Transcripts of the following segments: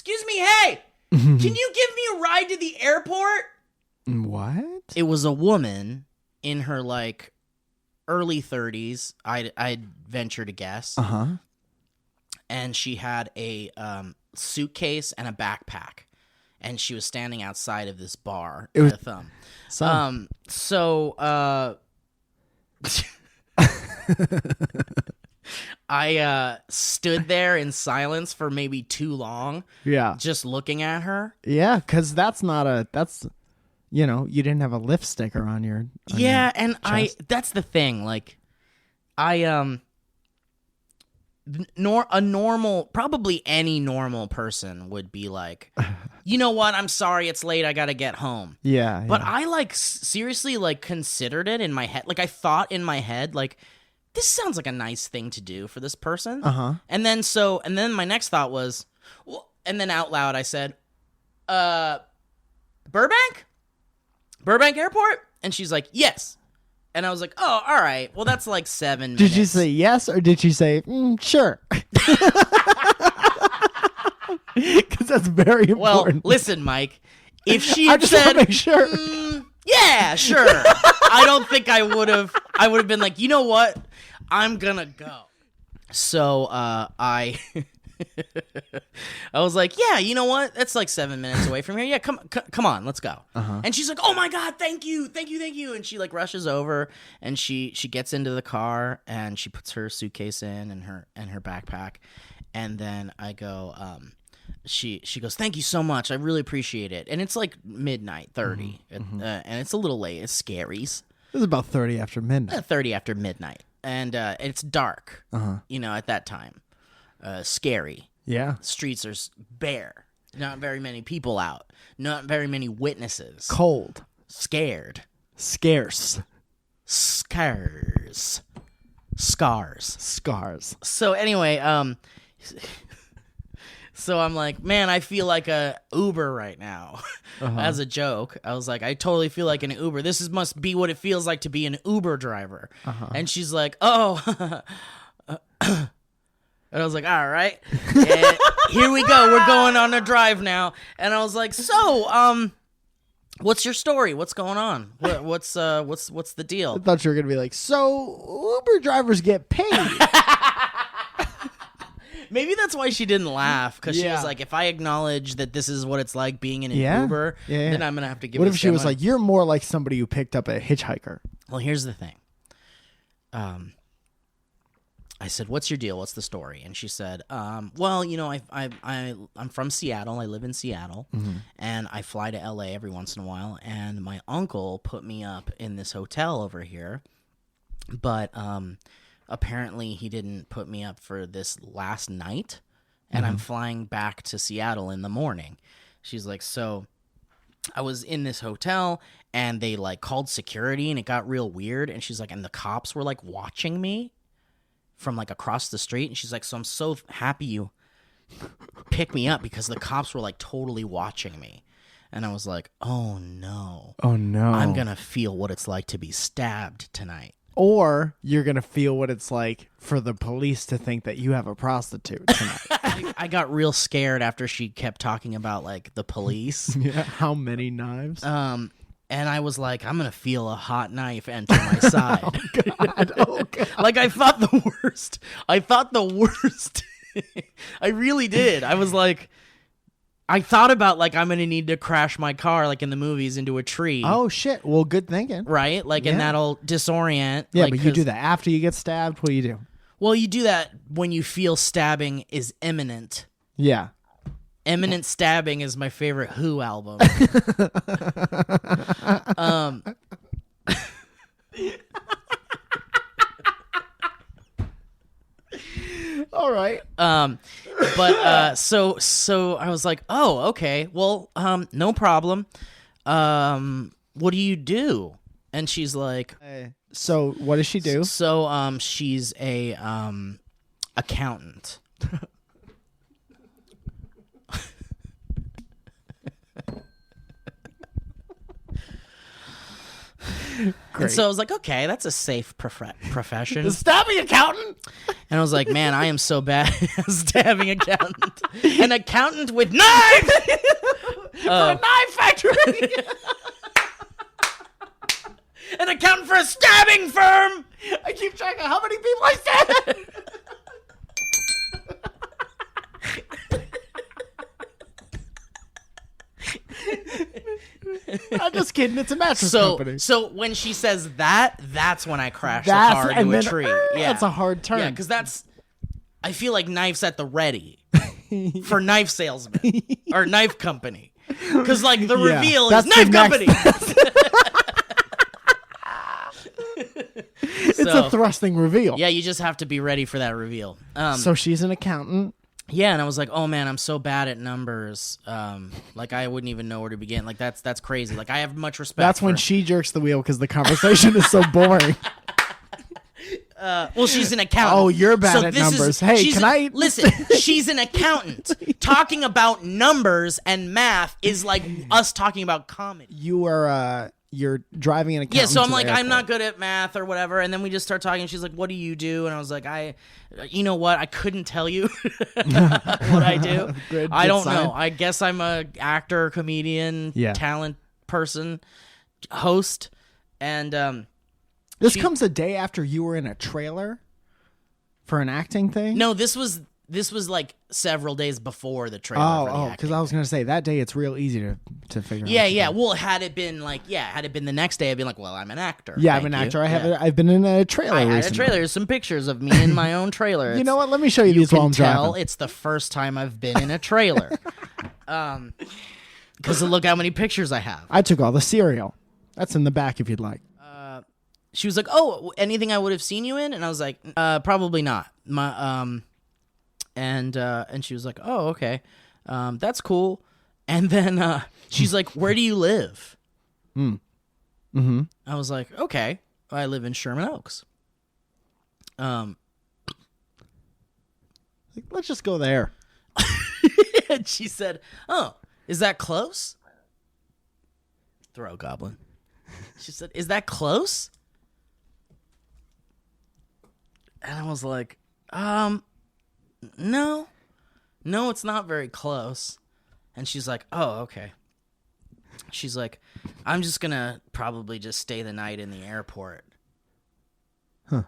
excuse me, hey, can you give me a ride to the airport? What? It was a woman in her like early 30s. I'd venture to guess. And she had a suitcase and a backpack, and she was standing outside of this bar with I stood there in silence for maybe too long. Yeah. Just looking at her. Yeah, because you didn't have a lift sticker on your chest. That's the thing. Like, probably any normal person would be like, you know what? I'm sorry, it's late. I gotta get home. Yeah. But I like seriously like considered it in my head. Like I thought in my head, like, this sounds like a nice thing to do for this person. And then my next thought was, well, and then out loud I said, Burbank Airport? And she's like, yes. And I was like, oh, all right. Well, that's like 7 minutes. Did you say yes, or did you say, sure? Because that's very important. Well, listen, Mike, if she had just said, make sure. Yeah, sure. I don't think I would have been like, you know what? I'm gonna go. So I was like, yeah, you know what? That's like 7 minutes away from here. Yeah, come on, let's go. And she's like, oh my God, thank you. And she like rushes over, and she gets into the car, and she puts her suitcase in and her backpack. And then I go, she goes, thank you so much. I really appreciate it. And it's like midnight 30, and it's a little late. It's Scaries. It was about 30 after midnight. 30 after midnight. And it's dark, at that time. Scary. Yeah. Streets are bare. Not very many people out. Not very many witnesses. Cold. Scared. Scarce. Scars. So anyway, so I'm like, man, I feel like a Uber right now. As a joke, I was like, I totally feel like an Uber. This must be what it feels like to be an Uber driver. And she's like, oh. And I was like, all right. And here we go. We're going on a drive now. And I was like, so, what's your story? What's going on? What's the deal? I thought you were gonna be like, so Uber drivers get paid. Maybe that's why she didn't laugh, because she was like, if I acknowledge that this is what it's like being in an Uber, then I'm going to have to give it a What if she was like, you're more like somebody who picked up a hitchhiker? Well, here's the thing. I said, what's your deal? What's the story? And she said, well, I'm from Seattle. I live in Seattle, and I fly to LA every once in a while, and my uncle put me up in this hotel over here, but apparently he didn't put me up for this last night, and I'm flying back to Seattle in the morning. She's like, so I was in this hotel, and they like called security, and it got real weird. And she's like, and the cops were like watching me from like across the street. And she's like, so I'm so happy you picked me up, because the cops were like totally watching me. And I was like, oh no. I'm going to feel what it's like to be stabbed tonight. Or you're going to feel what it's like for the police to think that you have a prostitute tonight. I got real scared after she kept talking about like the police. Yeah, how many knives? And I was like, I'm going to feel a hot knife enter my side. Oh, God. Like I thought the worst. I really did. I was like, I thought about like I'm going to need to crash my car like in the movies into a tree. Oh, shit. Well, good thinking. Right? Like, and that'll disorient. Yeah, like, but you do that after you get stabbed? What do you do? Well, you do that when you feel stabbing is imminent. Yeah. Imminent Stabbing is my favorite Who album. All right. But so I was like, oh, okay. Well, no problem. What do you do? And she's like, so what does she do? So she's a accountant. And so I was like, okay, that's a safe profession. The stabbing accountant. And I was like, man, I am so bad at stabbing accountant. An accountant with knives! For a knife factory. An accountant for a stabbing firm! I keep track of how many people I stabbed. I'm just kidding. It's a mattress company. So when she says that, that's when I crash the car into a tree. Yeah, that's a hard turn. Yeah, because I feel like knives at the ready for knife salesman or knife company. Because like the reveal is knife company. It's a thrusting reveal. Yeah, you just have to be ready for that reveal. So she's an accountant. Yeah, and I was like, oh man, I'm so bad at numbers. Like I wouldn't even know where to begin. Like that's crazy. Like I have much respect. That's when she jerks the wheel because the conversation is so boring. Well, she's an accountant. Oh, you're bad at numbers. Hey, can I listen? She's an accountant. Talking about numbers and math is like us talking about comedy. You're driving an accountant. Yeah, so I'm like, I'm not good at math or whatever. And then we just start talking. And she's like, what do you do? And I was like, you know what? I couldn't tell you what I do. I don't know. I guess I'm a actor, comedian, talent person, host. And this comes a day after you were in a trailer for an acting thing? No, this was like several days before the trailer. Oh, because I was gonna say that day it's real easy to figure out. Yeah. Well, had it been the next day, I'd be like, well, I'm an actor. Yeah, I'm an actor. I've been in a trailer. I had recently. a trailer. There's some pictures of me in my own trailer. You know what? Let me show you these while I'm driving. It's the first time I've been in a trailer. Because look how many pictures I have. I took all the cereal. That's in the back if you'd like. She was like, oh, anything I would have seen you in? And I was like, probably not. And she was like, oh, okay. That's cool. And then she's like, where do you live? Mm-hmm. I was like, okay, I live in Sherman Oaks. Let's just go there. And she said, oh, is that close? Throw goblin. She said, is that close? And I was like, no, it's not very close. And she's like, oh, okay. She's like, I'm just going to probably just stay the night in the airport. Huh.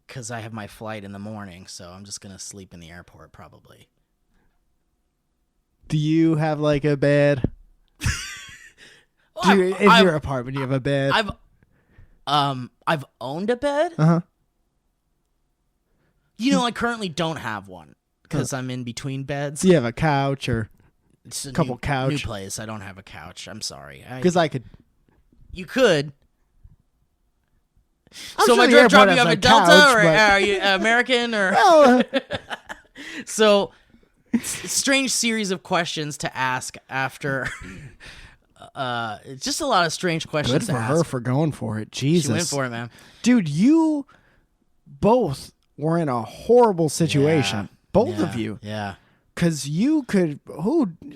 Because I have my flight in the morning, so I'm just going to sleep in the airport probably. Do you have like a bed? In your apartment, you have a bed? I've owned a bed. Uh-huh. You know, I currently don't have one because I'm in between beds. Do you have a couch or it's a couple couch? New place. I don't have a couch. I'm sorry. Because I could. You could. I'm so sure am I dropping off a Delta couch, or are you American or? Well, so, strange series of questions to ask after. Just a lot of strange questions. Good for her for going for it. Jesus, she went for it, man. Dude, you both were in a horrible situation. Both of you. Yeah. Because you could.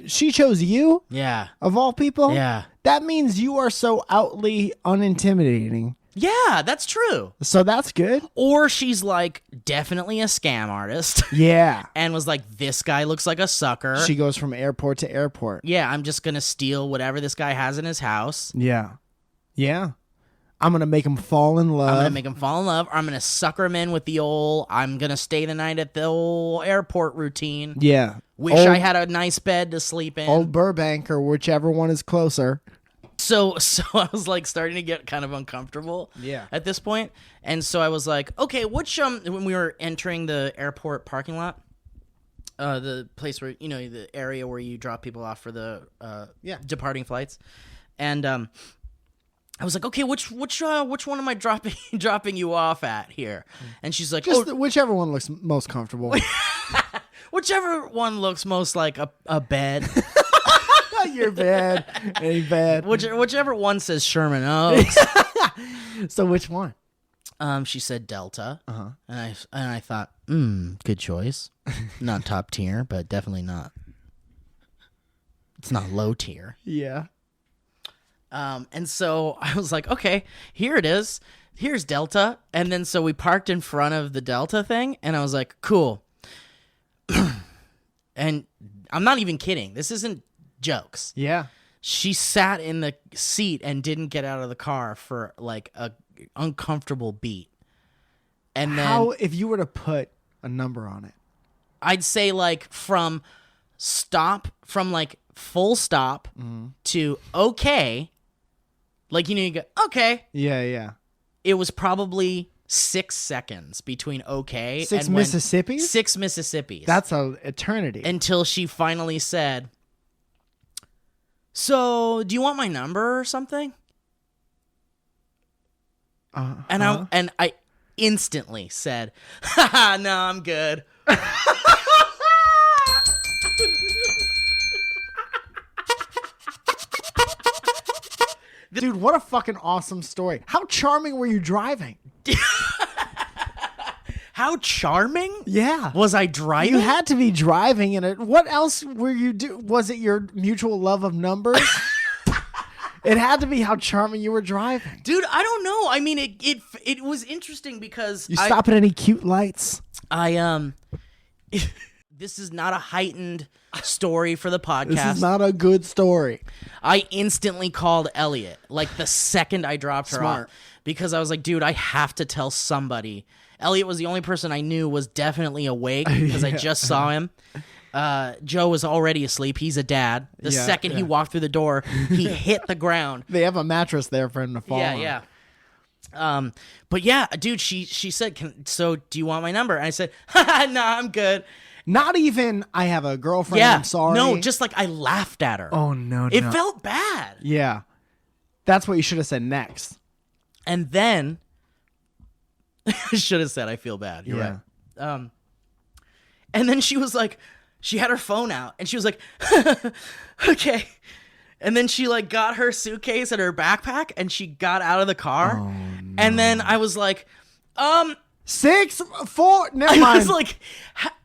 She chose you? Yeah. Of all people? Yeah. That means you are so outly unintimidating. Yeah, that's true. So that's good. Or she's like definitely a scam artist. Yeah. And was like, this guy looks like a sucker. She goes from airport to airport. Yeah, I'm just going to steal whatever this guy has in his house. Yeah. Yeah. I'm going to make him fall in love. I'm going to make him fall in love. Or I'm going to sucker him in with the I'm going to stay the night at the old airport routine. Yeah. Wish I had a nice bed to sleep in. Old Burbank or whichever one is closer. So I was like starting to get kind of uncomfortable at this point. And so I was like, okay, when we were entering the airport parking lot, the place where, the area where you drop people off for the departing flights. And I was like, okay, which one am I dropping you off at here? And she's like, just whichever one looks most comfortable. Whichever one looks most like a bed. Your bed, a bed. Whichever one says Sherman Oaks. So which one? She said Delta. Uh-huh. And I thought, good choice. Not top tier, but definitely not. It's not low tier. Yeah. And so I was like, okay, here it is. Here's Delta. And then so we parked in front of the Delta thing, and I was like, cool. And I'm not even kidding. This isn't jokes. Yeah. She sat in the seat and didn't get out of the car for like a uncomfortable beat. And then How, if you were to put a number on it? I'd say like from like full stop to okay. Like, you go, okay. Yeah, yeah. It was probably 6 seconds between okay Six and when- Mississippis? 6 Mississippis. That's an eternity. Until she finally said, so do you want my number or something? And I instantly said, haha, no, I'm good. Dude, what a fucking awesome story. How charming were you driving? How charming? Yeah. Was I driving? You had to be driving in it. What else were you Was it your mutual love of numbers? It had to be how charming you were driving. Dude, I don't know. I mean, it was interesting because You stop at any cute lights? This is not a heightened story for the podcast. This is not a good story. I instantly called Elliot, like the second I dropped her Smart. off, because I was like, dude, I have to tell somebody. Elliot was the only person I knew was definitely awake because I just saw him. Joe was already asleep. He's a dad. The second he walked through the door, he hit the ground. They have a mattress there for him to fall on. Yeah. But yeah, dude, she said, so do you want my number? And I said, no, I'm good. Not even, I have a girlfriend, Yeah. I'm sorry. No, just like I laughed at her. Oh, no. It felt bad. Yeah. That's what you should have said next. And then I should have said I feel bad. You're right. And then she was like, she had her phone out and she was like, okay. And then she like got her suitcase and her backpack and she got out of the car. Oh, no. And then I was like, 6, 4, never mind. I was like,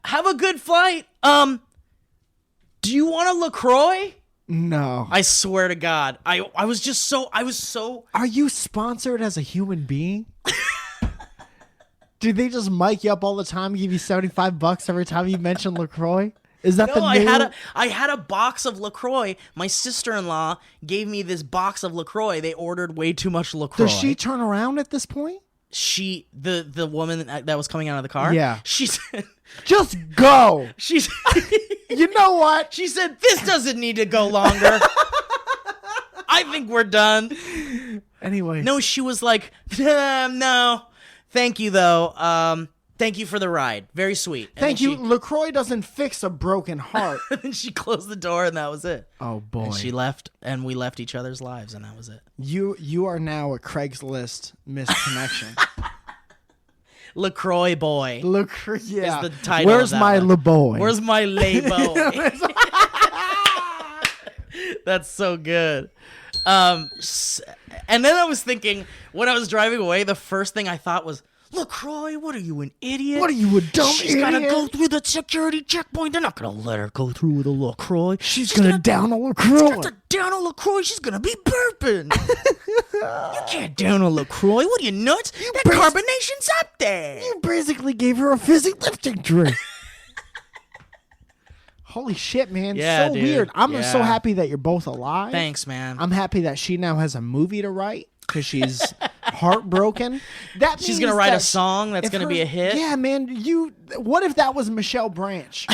have a good flight. Do you want a LaCroix? No. I swear to God. I was so. Are you sponsored as a human being? Do they just mic you up all the time and give you $75 every time you mention LaCroix? Is that No, the new? I had a box of LaCroix. My sister-in-law gave me this box of LaCroix. They ordered way too much LaCroix. Does she turn around at this point? The woman that was coming out of the car? Yeah. She said, Just go. she's, You know what? she said, this doesn't need to go longer. I think we're done. Anyway. No, she was like, no, thank you though. Thank you for the ride. Very sweet. And Thank then you. LaCroix doesn't fix a broken heart. And she closed the door and that was it. Oh, boy. And she left and we left each other's lives and that was it. You are now a Craigslist missed connection. LaCroix boy. LaCroix, yeah. Is the title Where's of that my one. LaBoy? Where's my lay-boy? That's so good. And then I was thinking, when I was driving away, the first thing I thought was, LaCroix, what are you, an idiot? What are you, a dumb She's idiot? got to go through the security checkpoint. They're not going to let her go through with a LaCroix. She's gonna down a She's LaCroix. got to down a LaCroix. She's going to be burping. You can't down a LaCroix. What are you, nuts? That carbonation's up there. You basically gave her a fizzy lifting drink. Holy shit, man. Yeah, so dude. weird. I'm Yeah. so happy that you're both alive. Thanks, man. I'm happy that she now has a movie to write because she's heartbroken. That She's means going to write that a song that's if going to her- be a hit. Yeah, man. What if that was Michelle Branch?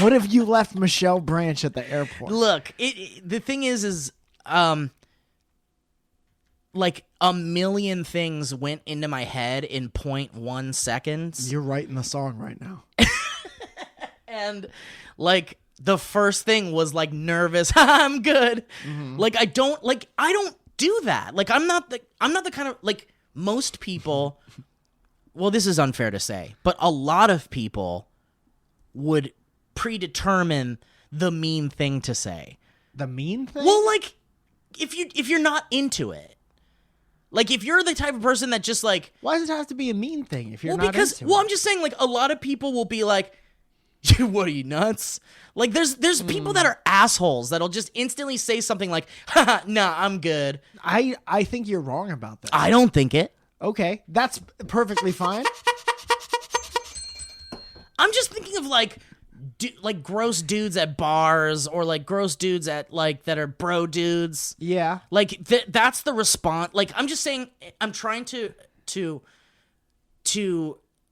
What if you left Michelle Branch at the airport? Look, the thing is like a million things went into my head in 0.1 seconds. You're writing the song right now. And like the first thing was like nervous. I'm good. Mm-hmm. Like I don't do that. Like I'm not the kind of, like, most people, well, this is unfair to say, but a lot of people would predetermine the mean thing to say. The mean thing? Well, like if you're not into it. Like if you're the type of person that just like, why does it have to be a mean thing if you're well, not because into well, it? I'm just saying, like, a lot of people will be like, What are you, nuts? Like, there's people that are assholes that'll just instantly say something like, haha, nah, I'm good. I think you're wrong about that. I don't think it. Okay, that's perfectly fine. I'm just thinking of like gross dudes at bars, or like gross dudes at like that are bro dudes. Yeah. Like that's the response. Like, I'm just saying, I'm trying to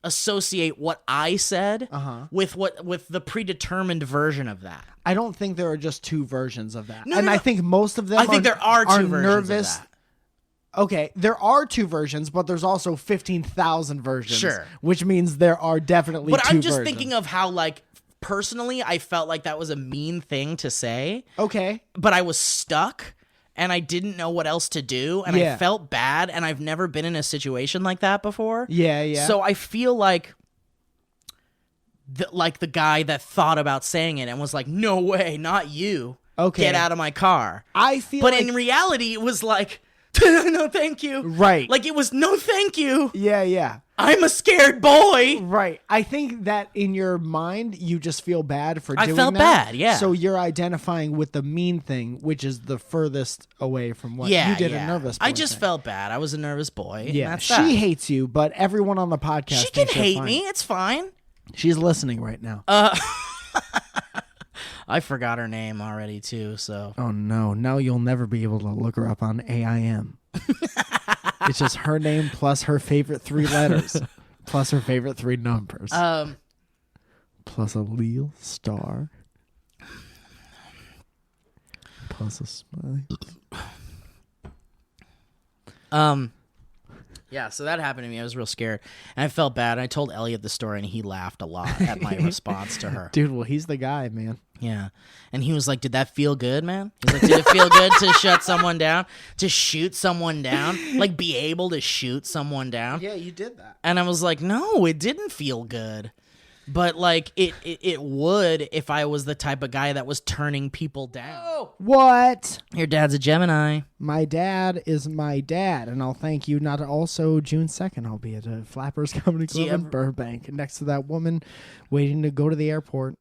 associate what I said with the predetermined version of that. I don't think there are just two versions of that. No, and no, I no. think most of them I think there are two versions nervous. of that. Okay, there are two versions, but there's also 15,000 versions. Sure. Which means there are definitely But two I'm just versions. thinking of how, like, personally, I felt like that was a mean thing to say. Okay. But I was stuck, and I didn't know what else to do, and I felt bad, and I've never been in a situation like that before. Yeah, yeah. So I feel like the guy that thought about saying it and was like, no way, not you. Okay. Get out of my car. I feel But like... in reality, it was like, no, thank you. Right. Like, it was no, thank you. Yeah, yeah. I'm a scared boy. Right. I think that in your mind, you just feel bad for doing that. I felt bad, yeah. So you're identifying with the mean thing, which is the furthest away from what you did a nervous boy I just thing. felt bad. I was a nervous boy. Yeah, That's she that. hates you, but everyone on the podcast She can thinks you're hate fine. me. It's fine. She's listening right now. I forgot her name already, too, so. Oh, no. Now you'll never be able to look her up on AIM. It's just her name plus her favorite 3 letters plus her favorite 3 numbers. Plus a Leo star. Plus a smiley. Yeah, so that happened to me. I was real scared, and I felt bad. I told Elliot the story, and he laughed a lot at my response to her. Dude, well, he's the guy, man. Yeah, and he was like, did that feel good, man? He's like, did it feel good to shut someone down? To shoot someone down? Like, be able to shoot someone down? Yeah, you did that. And I was like, no, it didn't feel good. But, like, it would if I was the type of guy that was turning people down. Oh. What? Your dad's a Gemini. My dad is my dad, and I'll thank you. Not also June 2nd, I'll be at a Flappers Comedy Club in Burbank next to that woman waiting to go to the airport.